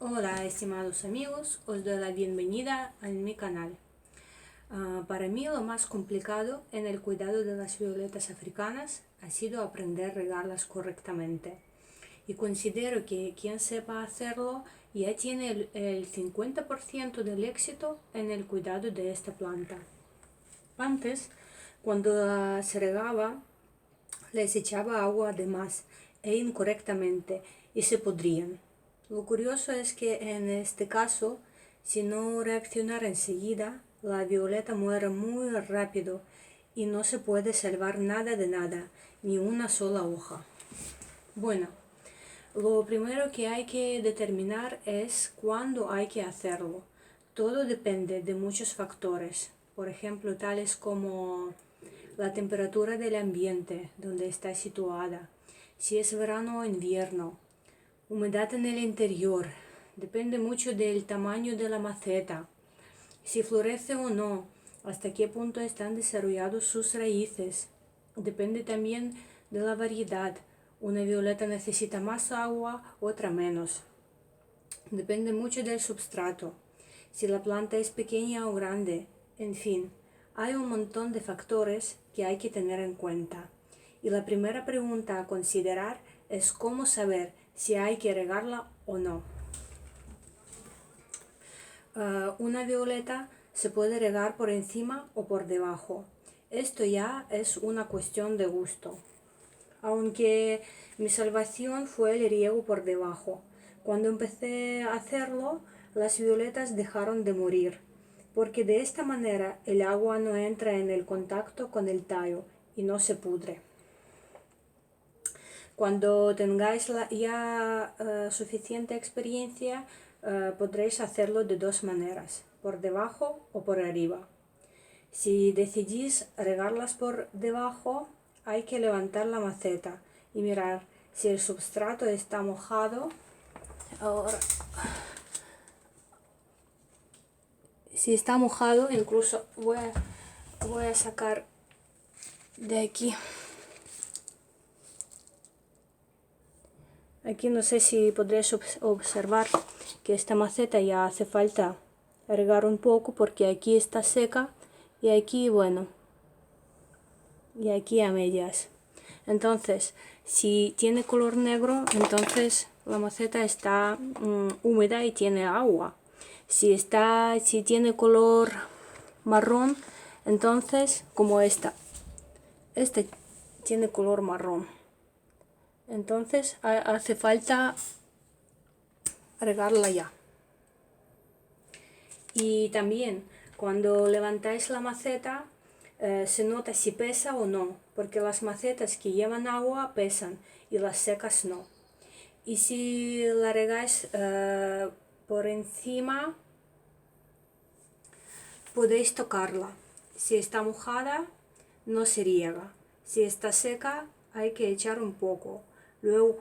Hola estimados amigos, os doy la bienvenida a mi canal. Para mí lo más complicado en el cuidado de las violetas africanas ha sido aprender a regarlas correctamente. Y considero que quien sepa hacerlo ya tiene el 50% del éxito en el cuidado de esta planta. Antes, cuando las regaba, les echaba agua de más e incorrectamente y se podrían. Lo curioso es que en este caso, si no reaccionar enseguida, la violeta muere muy rápido y no se puede salvar nada de nada, ni una sola hoja. Bueno, lo primero que hay que determinar es cuándo hay que hacerlo. Todo depende de muchos factores, por ejemplo, tales como la temperatura del ambiente donde está situada, si es verano o invierno, humedad en el interior, depende mucho del tamaño de la maceta, si florece o no, hasta qué punto están desarrollados sus raíces. Depende también de la variedad, una violeta necesita más agua, otra menos. Depende mucho del substrato, si la planta es pequeña o grande, en fin, hay un montón de factores que hay que tener en cuenta. Y la primera pregunta a considerar es cómo saber si hay que regarla o no. Una violeta se puede regar por encima o por debajo. Esto ya es una cuestión de gusto. Aunque mi salvación fue el riego por debajo. Cuando empecé a hacerlo, las violetas dejaron de morir, porque de esta manera el agua no entra en el contacto con el tallo y no se pudre. Cuando tengáis ya suficiente experiencia, podréis hacerlo de dos maneras, por debajo o por arriba. Si decidís regarlas por debajo, hay que levantar la maceta y mirar si el substrato está mojado. Ahora, si está mojado, incluso voy a sacar de aquí. Aquí no sé si podréis observar que esta maceta ya hace falta regar un poco porque aquí está seca y aquí, bueno, y aquí a medias. Entonces, si tiene color negro, entonces la maceta está húmeda y tiene agua. Si tiene color marrón, entonces como esta tiene color marrón. Entonces hace falta regarla ya. Y también cuando levantáis la maceta se nota si pesa o no, porque las macetas que llevan agua pesan y las secas no. Y si la regáis por encima, podéis tocarla. Si está mojada, no se riega. Si está seca, hay que echar un poco. Luego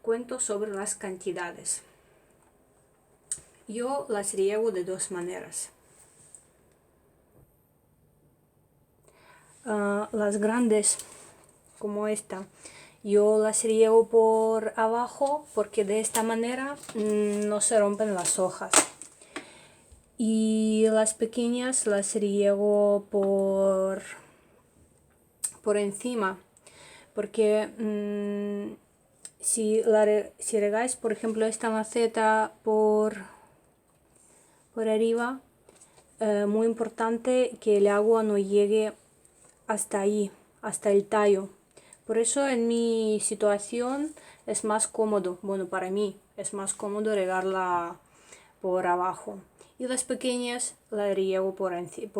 cuento sobre las cantidades. Yo las riego de dos maneras. Las grandes, como esta, yo las riego por abajo porque de esta manera no se rompen las hojas. Y las pequeñas las riego por encima, porque si regáis, por ejemplo, esta maceta por arriba, muy importante que el agua no llegue hasta ahí, hasta el tallo. Por eso en mi situación es más cómodo, bueno, para mí es más cómodo regarla por abajo. Y las pequeñas las riego por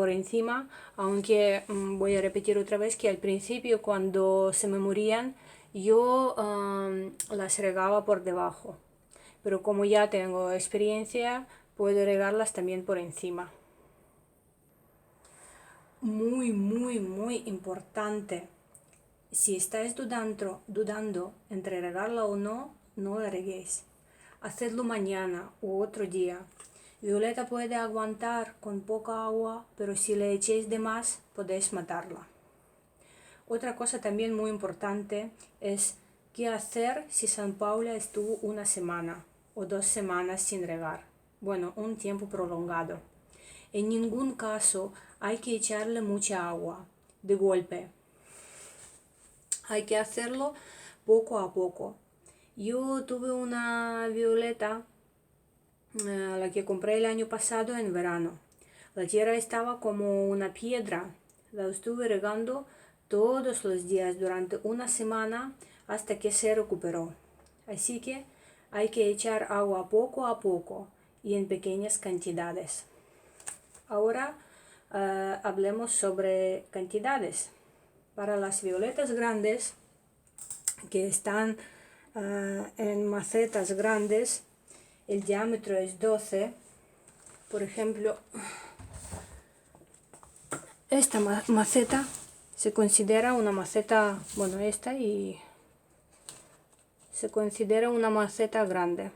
encima, aunque voy a repetir otra vez que al principio cuando se me morían yo las regaba por debajo. Pero como ya tengo experiencia, puedo regarlas también por encima. Muy importante. Si estáis dudando entre regarla o no, no la reguéis. Hacedlo mañana u otro día. Violeta puede aguantar con poca agua, pero si le echéis de más, podéis matarla. Otra cosa también muy importante es qué hacer si San Paula estuvo una semana. o 2 semanas sin regar. Bueno, un tiempo prolongado. En ningún caso hay que echarle mucha agua de golpe. Hay que hacerlo poco a poco. Yo tuve una violeta, la que compré el año pasado en verano. La tierra estaba como una piedra. La estuve regando todos los días durante una semana hasta que se recuperó. Así que hay que echar agua poco a poco y en pequeñas cantidades. Ahora hablemos sobre cantidades. Para las violetas grandes, que están en macetas grandes, el diámetro es 12. Por ejemplo, esta maceta se considera una maceta, bueno, esta y se considera una maceta grande.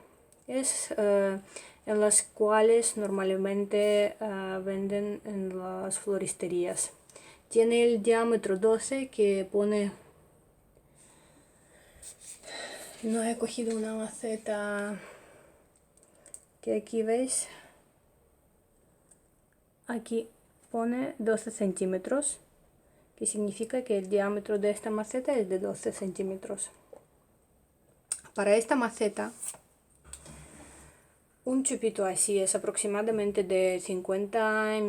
Es en las cuales normalmente venden en las floristerías. Tiene el diámetro 12 que pone... No he cogido una maceta que aquí veis. Aquí pone 12 centímetros, que significa que el diámetro de esta maceta es de 12 centímetros. Para esta maceta, un chupito así es aproximadamente de 50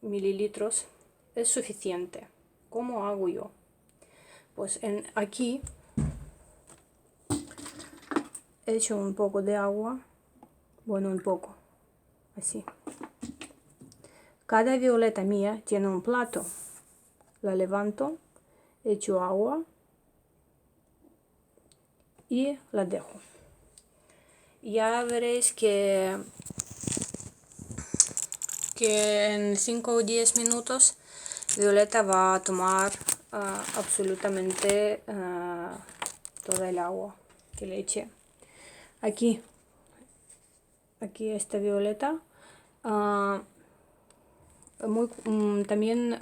mililitros, es suficiente. ¿Cómo hago yo? Pues aquí echo un poco de agua, bueno, un poco, así. Cada violeta mía tiene un plato. La levanto, echo agua y la dejo. Ya veréis que en 5 o 10 minutos Violeta va a tomar absolutamente toda el agua que le eché. Aquí esta Violeta. También,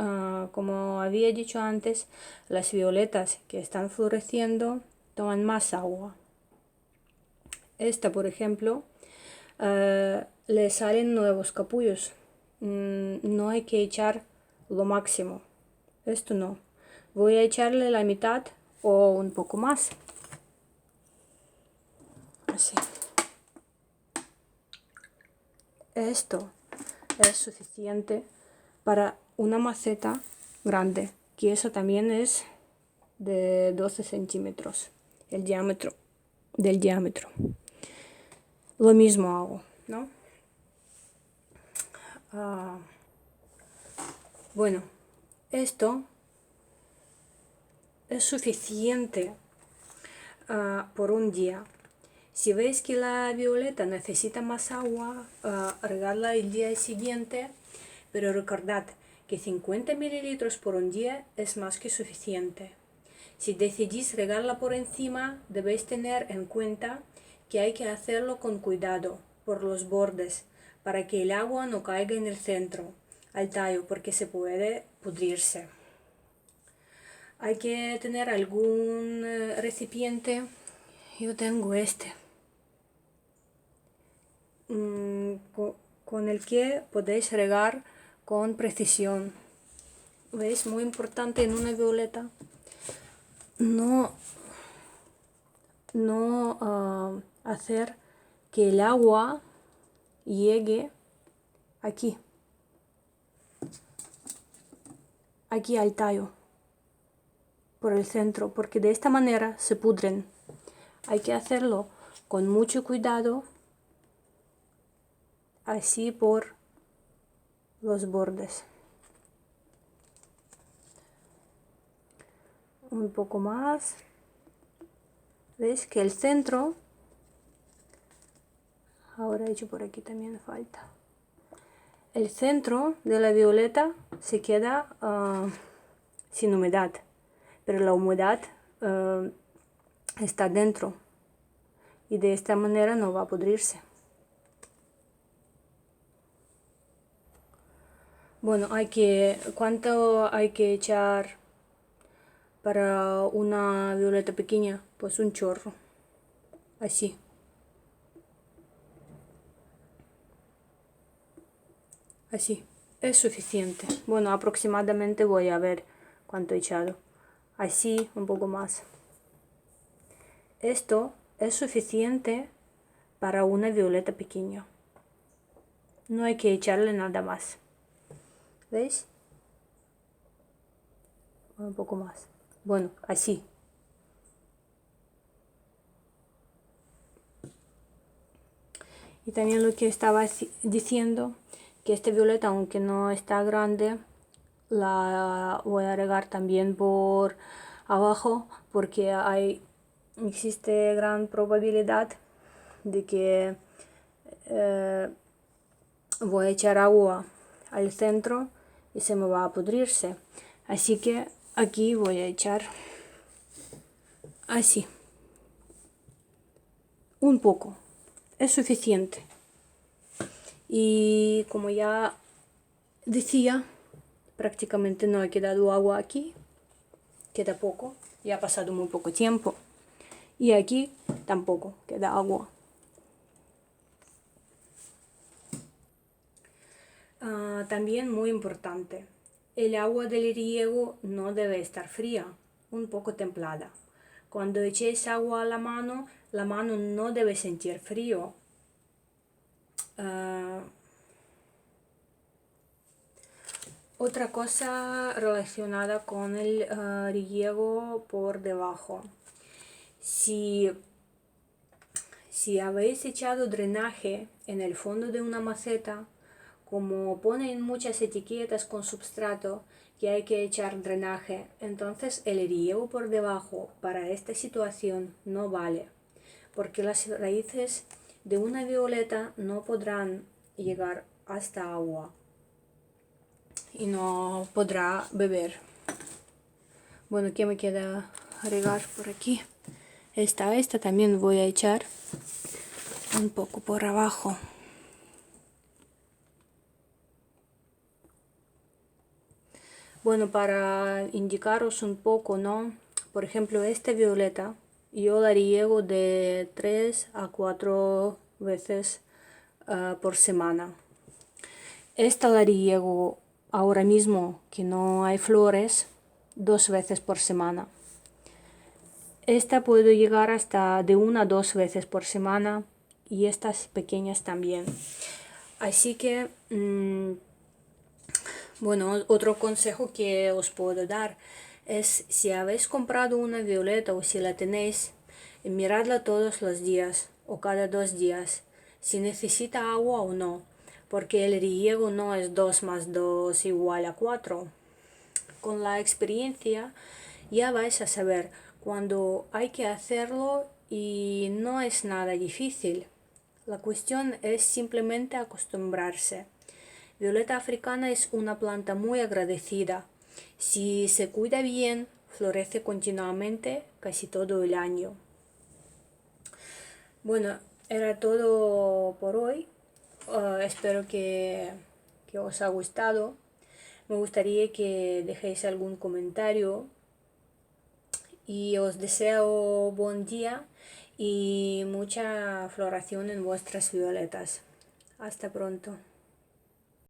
como había dicho antes, las violetas que están floreciendo toman más agua. Esta, por ejemplo, le salen nuevos capullos. No hay que echar lo máximo. Esto no. Voy a echarle la mitad o un poco más. Así. Esto es suficiente para una maceta grande, que eso también es de 12 centímetros, el diámetro del diámetro. Lo mismo hago, ¿no? Bueno, esto es suficiente por un día. Si veis que la violeta necesita más agua, regarla el día siguiente, pero recordad que 50 mililitros por un día es más que suficiente. Si decidís regarla por encima, debéis tener en cuenta que hay que hacerlo con cuidado por los bordes, para que el agua no caiga en el centro, al tallo, porque se puede pudrirse. Hay que tener algún recipiente. Yo tengo este, con el que podéis regar con precisión. ¿Veis? Muy importante en una violeta no hacer que el agua llegue aquí al tallo, por el centro, porque de esta manera se pudren. Hay que hacerlo con mucho cuidado, así por los bordes. Un poco más. ¿Veis que el centro, ahora he hecho por aquí también falta, el centro de la violeta se queda sin humedad, pero la humedad está dentro y de esta manera no va a pudrirse. Bueno, ¿cuánto hay que echar para una violeta pequeña? Pues un chorro. así. Así, es suficiente. Bueno, aproximadamente voy a ver cuánto he echado. Así, un poco más. Esto es suficiente para una violeta pequeña. No hay que echarle nada más. ¿Veis? Un poco más. Bueno, así. Y también lo que estaba diciendo, que esta violeta, aunque no está grande, la voy a regar también por abajo, porque existe gran probabilidad de que voy a echar agua al centro y se me va a pudrirse. Así que aquí voy a echar así. Un poco. Es suficiente. Y como ya decía, prácticamente no ha quedado agua aquí. Queda poco. Ya ha pasado muy poco tiempo. Y aquí tampoco queda agua. También muy importante, el agua del riego no debe estar fría, un poco templada. Cuando echéis agua a la mano no debe sentir frío. Otra cosa relacionada con el riego por debajo. Si habéis echado drenaje en el fondo de una maceta, como ponen muchas etiquetas con substrato que hay que echar drenaje, entonces el riego por debajo para esta situación no vale, porque las raíces de una violeta no podrán llegar hasta agua y no podrá beber. Bueno, ¿qué me queda regar por aquí? Esta también voy a echar un poco por abajo. Bueno, para indicaros un poco, ¿no? Por ejemplo, esta violeta yo la riego de 3 a 4 veces por semana. Esta la riego ahora mismo que no hay flores 2 veces por semana. Esta puedo llegar hasta de 1 a 2 veces por semana y estas pequeñas también. Así que bueno, otro consejo que os puedo dar es, si habéis comprado una violeta o si la tenéis, miradla todos los días o cada 2 días, si necesita agua o no, porque el riego no es 2 más 2 igual a 4. Con la experiencia ya vais a saber cuando hay que hacerlo y no es nada difícil. La cuestión es simplemente acostumbrarse. Violeta africana es una planta muy agradecida. Si se cuida bien, florece continuamente casi todo el año. Bueno, era todo por hoy. Espero que os haya gustado. Me gustaría que dejéis algún comentario y os deseo buen día y mucha floración en vuestras violetas. Hasta pronto.